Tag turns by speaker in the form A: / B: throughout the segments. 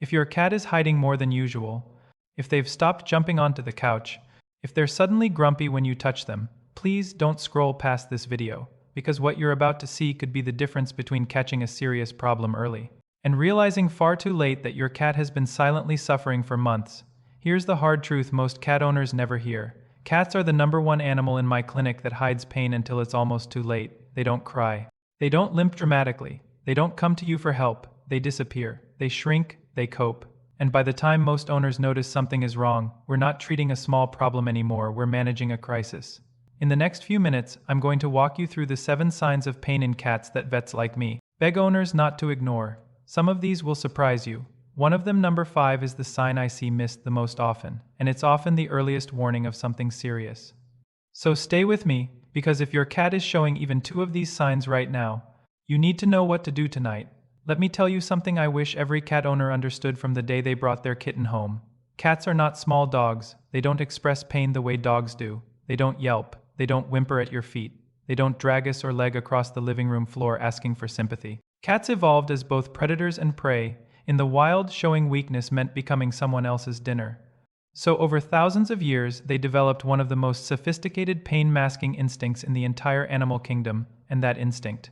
A: If your cat is hiding more than usual, if they've stopped jumping onto the couch, if they're suddenly grumpy when you touch them, please don't scroll past this video, because what you're about to see could be the difference between catching a serious problem early and realizing far too late that your cat has been silently suffering for months. Here's the hard truth most cat owners never hear. Cats are the #1 animal in my clinic that hides pain until it's almost too late. They don't cry. They don't limp dramatically. They don't come to you for help. They disappear. They shrink. They cope. And by the time most owners notice something is wrong, we're not treating a small problem anymore, we're managing a crisis. In the next few minutes, I'm going to walk you through the 7 signs of pain in cats that vets like me beg owners not to ignore. Some of these will surprise you. One of them, number 5, is the sign I see missed the most often, and it's often the earliest warning of something serious. So stay with me, because if your cat is showing even 2 of these signs right now, you need to know what to do tonight. Let me tell you something I wish every cat owner understood from the day they brought their kitten home. Cats are not small dogs. They don't express pain the way dogs do. They don't yelp. They don't whimper at your feet. They don't drag us or leg across the living room floor asking for sympathy. Cats evolved as both predators and prey. In the wild, showing weakness meant becoming someone else's dinner. So over thousands of years, they developed one of the most sophisticated pain-masking instincts in the entire animal kingdom, and that instinct.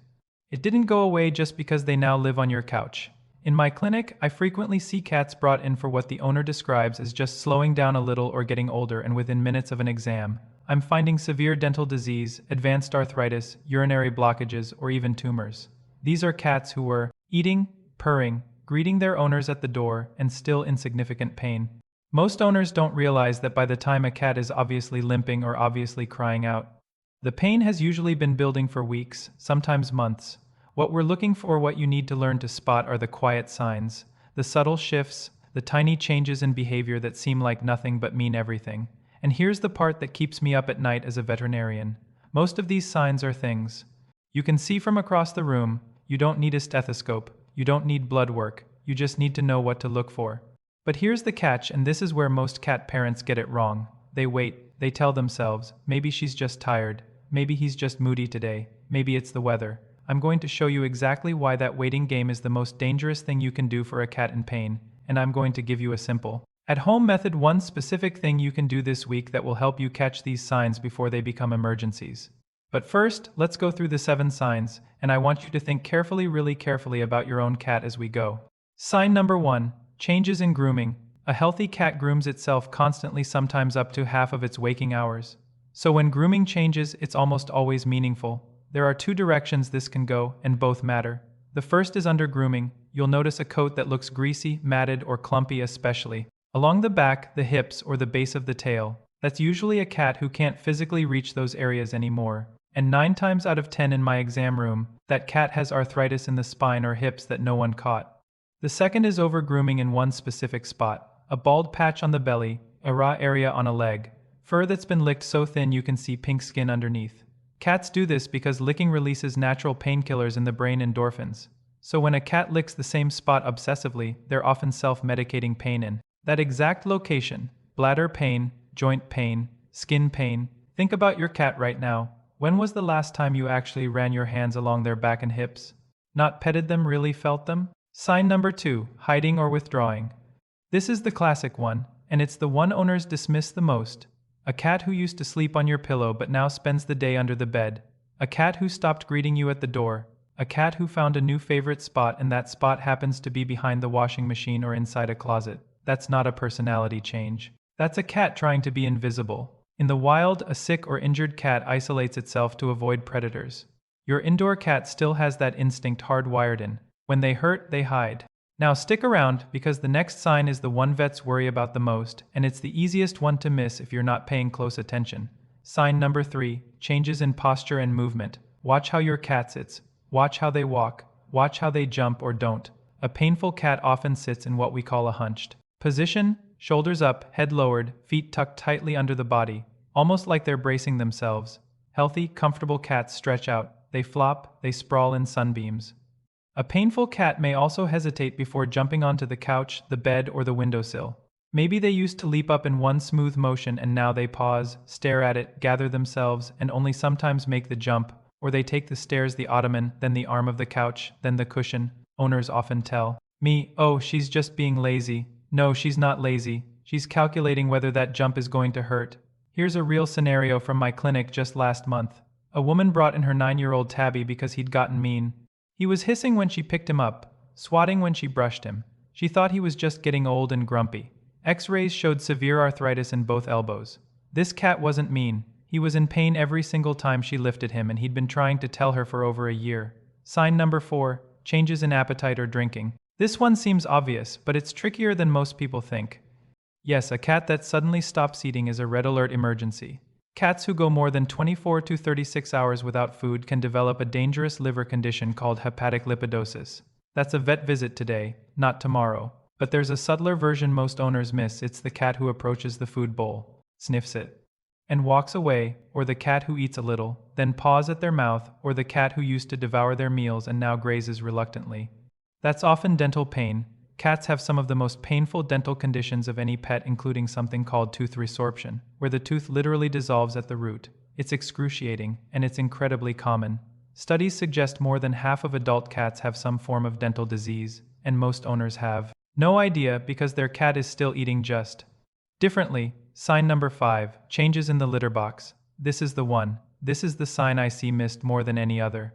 A: It didn't go away just because they now live on your couch. In my clinic, I frequently see cats brought in for what the owner describes as just slowing down a little or getting older, and within minutes of an exam, I'm finding severe dental disease, advanced arthritis, urinary blockages, or even tumors. These are cats who were eating, purring, greeting their owners at the door, and still in significant pain. Most owners don't realize that by the time a cat is obviously limping or obviously crying out, the pain has usually been building for weeks, sometimes months. What we're looking for, what you need to learn to spot, are the quiet signs, the subtle shifts, the tiny changes in behavior that seem like nothing but mean everything. And here's the part that keeps me up at night as a veterinarian. Most of these signs are things you can see from across the room. You don't need a stethoscope. You don't need blood work. You just need to know what to look for. But here's the catch, and this is where most cat parents get it wrong. They wait. They tell themselves, maybe she's just tired. Maybe he's just moody today. Maybe it's the weather. I'm going to show you exactly why that waiting game is the most dangerous thing you can do for a cat in pain, and I'm going to give you a simple at-home method, one specific thing you can do this week that will help you catch these signs before they become emergencies. But first, let's go through the 7 signs, and I want you to think carefully, really carefully about your own cat as we go. Sign number 1, changes in grooming. A healthy cat grooms itself constantly, sometimes up to half of its waking hours. So when grooming changes, it's almost always meaningful. There are 2 directions this can go, and both matter. The first is under grooming. You'll notice a coat that looks greasy, matted, or clumpy, especially along the back, the hips, or the base of the tail. That's usually a cat who can't physically reach those areas anymore. And 9 times out of 10 in my exam room, that cat has arthritis in the spine or hips that no one caught. The second is over-grooming in one specific spot. A bald patch on the belly, a raw area on a leg, fur that's been licked so thin you can see pink skin underneath. Cats do this because licking releases natural painkillers in the brain, endorphins. So when a cat licks the same spot obsessively, they're often self-medicating pain in that exact location. Bladder pain, joint pain, skin pain. Think about your cat right now. When was the last time you actually ran your hands along their back and hips? Not petted them, really felt them? Sign number 2, hiding or withdrawing. This is the classic one, and it's the one owners dismiss the most. A cat who used to sleep on your pillow but now spends the day under the bed. A cat who stopped greeting you at the door. A cat who found a new favorite spot, and that spot happens to be behind the washing machine or inside a closet. That's not a personality change. That's a cat trying to be invisible. In the wild, a sick or injured cat isolates itself to avoid predators. Your indoor cat still has that instinct hardwired in. When they hurt, they hide. Now stick around, because the next sign is the one vets worry about the most, and it's the easiest one to miss if you're not paying close attention. Sign number 3, changes in posture and movement. Watch how your cat sits. Watch how they walk. Watch how they jump or don't. A painful cat often sits in what we call a hunched position, shoulders up, head lowered, feet tucked tightly under the body, almost like they're bracing themselves. Healthy, comfortable cats stretch out. They flop, they sprawl in sunbeams. A painful cat may also hesitate before jumping onto the couch, the bed, or the windowsill. Maybe they used to leap up in one smooth motion and now they pause, stare at it, gather themselves, and only sometimes make the jump, or they take the stairs, the ottoman, then the arm of the couch, then the cushion. Owners often tell Me, oh, she's just being lazy. No, she's not lazy. She's calculating whether that jump is going to hurt. Here's a real scenario from my clinic just last month. A woman brought in her 9-year-old tabby because he'd gotten mean. He was hissing when she picked him up, swatting when she brushed him. She thought he was just getting old and grumpy. X-rays showed severe arthritis in both elbows. This cat wasn't mean. He was in pain every single time she lifted him, and he'd been trying to tell her for over a year. Sign number 4, changes in appetite or drinking. This one seems obvious, but it's trickier than most people think. Yes, a cat that suddenly stops eating is a red alert emergency. Cats who go more than 24 to 36 hours without food can develop a dangerous liver condition called hepatic lipidosis. That's a vet visit today, not tomorrow. But there's a subtler version most owners miss. It's the cat who approaches the food bowl, sniffs it, and walks away, or the cat who eats a little, then paws at their mouth, or the cat who used to devour their meals and now grazes reluctantly. That's often dental pain. Cats have some of the most painful dental conditions of any pet, including something called tooth resorption, where the tooth literally dissolves at the root. It's excruciating, and it's incredibly common. Studies suggest more than half of adult cats have some form of dental disease, and most owners have no idea because their cat is still eating just differently. Sign number 5, changes in the litter box. This is the one. This is the sign I see missed more than any other.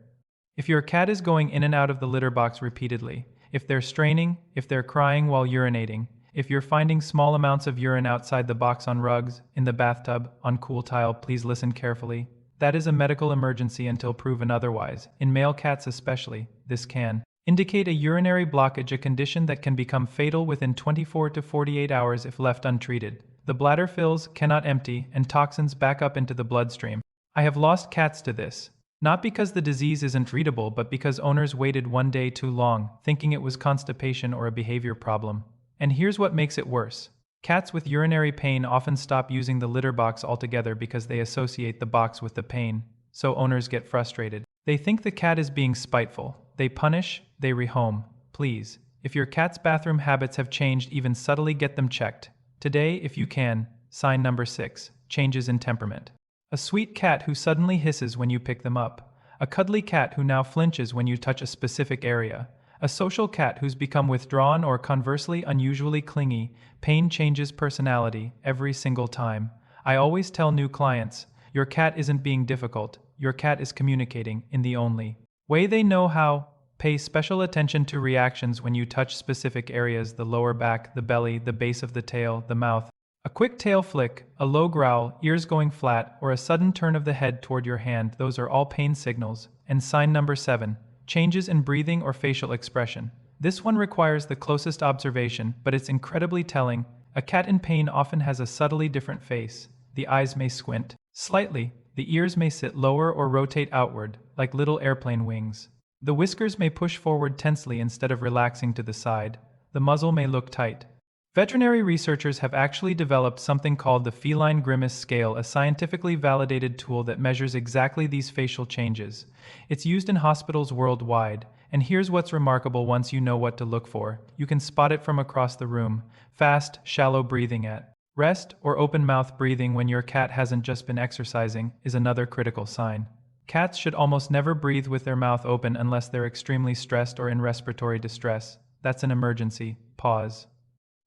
A: If your cat is going in and out of the litter box repeatedly, if they're straining, if they're crying while urinating, if you're finding small amounts of urine outside the box on rugs, in the bathtub, on cool tile, please listen carefully. That is a medical emergency until proven otherwise. In male cats especially, this can indicate a urinary blockage, a condition that can become fatal within 24 to 48 hours if left untreated. The bladder fills, cannot empty, and toxins back up into the bloodstream. I have lost cats to this. Not because the disease isn't treatable, but because owners waited one day too long, thinking it was constipation or a behavior problem. And here's what makes it worse. Cats with urinary pain often stop using the litter box altogether because they associate the box with the pain, so owners get frustrated. They think the cat is being spiteful. They punish, they rehome. Please, if your cat's bathroom habits have changed even subtly, get them checked. Today, if you can. Sign number 6, changes in temperament. A sweet cat who suddenly hisses when you pick them up. A cuddly cat who now flinches when you touch a specific area. A social cat who's become withdrawn or conversely unusually clingy. Pain changes personality every single time. I always tell new clients, your cat isn't being difficult. Your cat is communicating in the only way they know how. Pay special attention to reactions when you touch specific areas: the lower back, the belly, the base of the tail, the mouth. A quick tail flick, a low growl, ears going flat, or a sudden turn of the head toward your hand, those are all pain signals. And sign number 7, changes in breathing or facial expression. This one requires the closest observation, but it's incredibly telling. A cat in pain often has a subtly different face. The eyes may squint slightly, the ears may sit lower or rotate outward, like little airplane wings. The whiskers may push forward tensely instead of relaxing to the side. The muzzle may look tight. Veterinary researchers have actually developed something called the feline grimace scale, a scientifically validated tool that measures exactly these facial changes. It's used in hospitals worldwide, and here's what's remarkable: once you know what to look for, you can spot it from across the room. Fast, shallow breathing at rest or open mouth breathing when your cat hasn't just been exercising is another critical sign. Cats should almost never breathe with their mouth open unless they're extremely stressed or in respiratory distress. That's an emergency. Pause.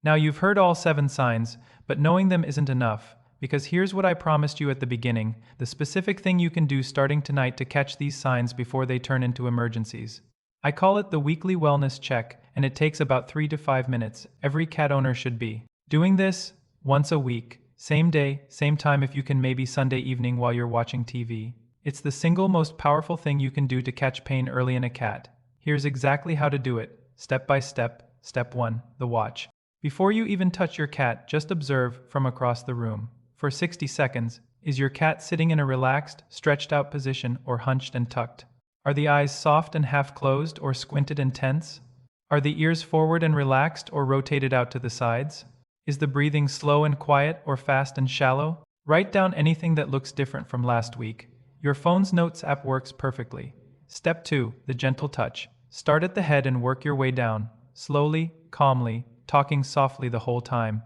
A: Now you've heard all 7 signs, but knowing them isn't enough, because here's what I promised you at the beginning, the specific thing you can do starting tonight to catch these signs before they turn into emergencies. I call it the weekly wellness check, and it takes about 3 to 5 minutes. Every cat owner should be doing this once a week, same day, same time, if you can, maybe Sunday evening while you're watching TV. It's the single most powerful thing you can do to catch pain early in a cat. Here's exactly how to do it, step by step. Step 1, the watch. Before you even touch your cat, just observe from across the room. For 60 seconds, is your cat sitting in a relaxed, stretched out position or hunched and tucked? Are the eyes soft and half closed or squinted and tense? Are the ears forward and relaxed or rotated out to the sides? Is the breathing slow and quiet or fast and shallow? Write down anything that looks different from last week. Your phone's notes app works perfectly. Step 2, the gentle touch. Start at the head and work your way down, slowly, calmly, talking softly the whole time.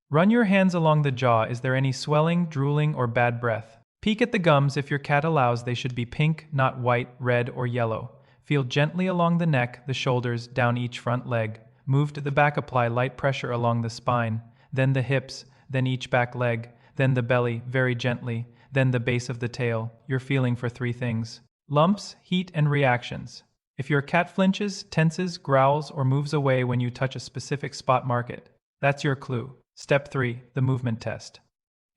A: Run your hands along the jaw. Is there any swelling, drooling, or bad breath? Peek at the gums. If your cat allows, they should be pink, not white, red, or yellow. Feel gently along the neck, the shoulders, down each front leg. Move to the back, apply light pressure along the spine, then the hips, then each back leg, then the belly, very gently, then the base of the tail. You're feeling for 3 things: lumps, heat, and reactions. If your cat flinches, tenses, growls, or moves away when you touch a specific spot, mark it. That's your clue. Step 3. The movement test.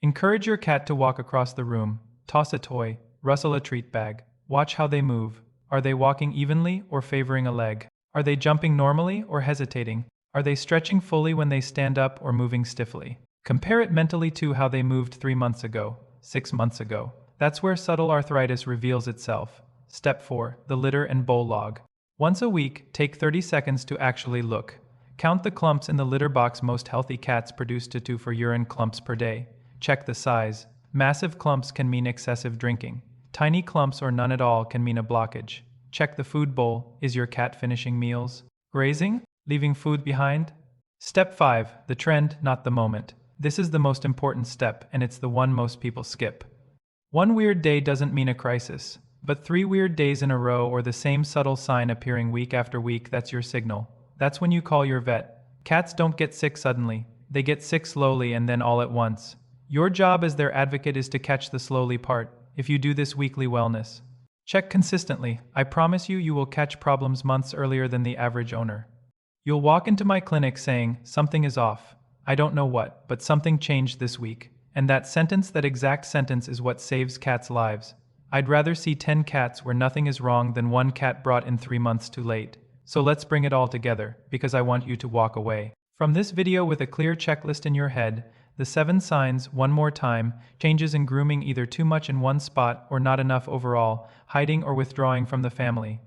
A: Encourage your cat to walk across the room. Toss a toy, rustle a treat bag. Watch how they move. Are they walking evenly or favoring a leg? Are they jumping normally or hesitating? Are they stretching fully when they stand up or moving stiffly? Compare it mentally to how they moved 3 months ago, 6 months ago. That's where subtle arthritis reveals itself. Step 4. The litter and bowl log. Once a week, take 30 seconds to actually look. Count the clumps in the litter box. Most healthy cats produce 2 to 4 urine clumps per day. Check the size. Massive clumps can mean excessive drinking. Tiny clumps or none at all can mean a blockage. Check the food bowl. Is your cat finishing meals? Grazing? Leaving food behind? Step 5. The trend, not the moment. This is the most important step, and it's the one most people skip. 1 weird day doesn't mean a crisis, but 3 weird days in a row or the same subtle sign appearing week after week, that's your signal. That's when you call your vet. Cats don't get sick suddenly. They get sick slowly and then all at once. Your job as their advocate is to catch the slowly part. If you do this weekly wellness check consistently, I promise you will catch problems months earlier than the average owner. You'll walk into my clinic saying, something is off. I don't know what, but something changed this week. And that sentence, that exact sentence, is what saves cats' lives. I'd rather see 10 cats where nothing is wrong than 1 cat brought in 3 months too late. So let's bring it all together, because I want you to walk away from this video with a clear checklist in your head. The 7 signs, one more time: changes in grooming, either too much in one spot or not enough overall, hiding or withdrawing from the family.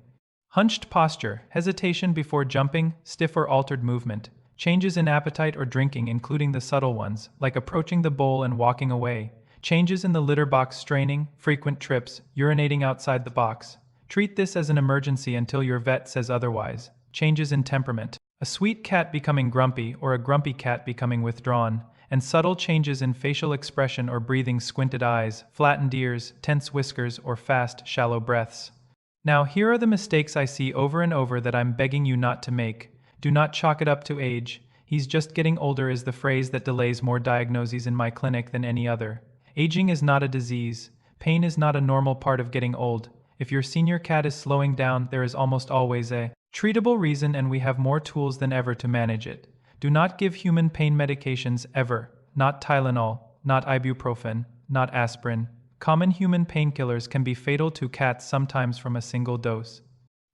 A: Hunched posture, hesitation before jumping, stiff or altered movement. Changes in appetite or drinking, including the subtle ones, like approaching the bowl and walking away. Changes in the litter box, straining, frequent trips, urinating outside the box. Treat this as an emergency until your vet says otherwise. Changes in temperament. A sweet cat becoming grumpy or a grumpy cat becoming withdrawn. And subtle changes in facial expression or breathing: squinted eyes, flattened ears, tense whiskers, or fast, shallow breaths. Now, here are the mistakes I see over and over that I'm begging you not to make. Do not chalk it up to age. He's just getting older is the phrase that delays more diagnoses in my clinic than any other. Aging is not a disease. Pain is not a normal part of getting old. If your senior cat is slowing down, there is almost always a treatable reason, and we have more tools than ever to manage it. Do not give human pain medications ever. Not Tylenol, not ibuprofen, not aspirin. Common human painkillers can be fatal to cats, sometimes from a single dose.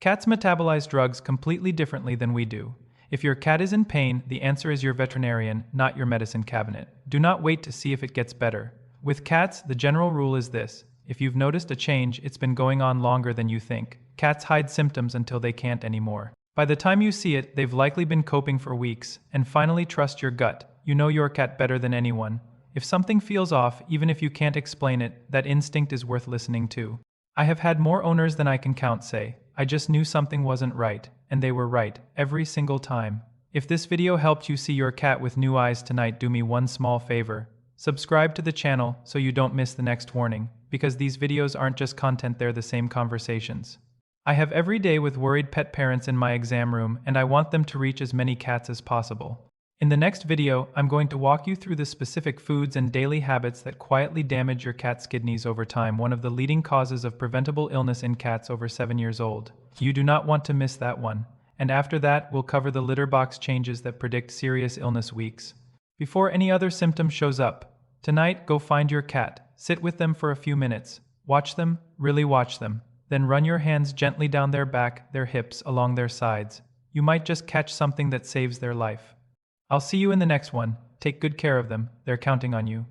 A: Cats metabolize drugs completely differently than we do. If your cat is in pain, the answer is your veterinarian, not your medicine cabinet. Do not wait to see if it gets better. With cats, the general rule is this: if you've noticed a change, it's been going on longer than you think. Cats hide symptoms until they can't anymore. By the time you see it, they've likely been coping for weeks. And finally, trust your gut. You know your cat better than anyone. If something feels off, even if you can't explain it, that instinct is worth listening to. I have had more owners than I can count say, I just knew something wasn't right, and they were right, every single time. If this video helped you see your cat with new eyes tonight, do me one small favor. Subscribe to the channel so you don't miss the next warning, because these videos aren't just content, they're the same conversations I have every day with worried pet parents in my exam room, and I want them to reach as many cats as possible. In the next video, I'm going to walk you through the specific foods and daily habits that quietly damage your cat's kidneys over time, one of the leading causes of preventable illness in cats over 7 years old. You do not want to miss that one. And after that, we'll cover the litter box changes that predict serious illness weeks before any other symptom shows up. Tonight, go find your cat, sit with them for a few minutes, watch them, really watch them. Then run your hands gently down their back, their hips, along their sides. You might just catch something that saves their life. I'll see you in the next one. Take good care of them. They're counting on you.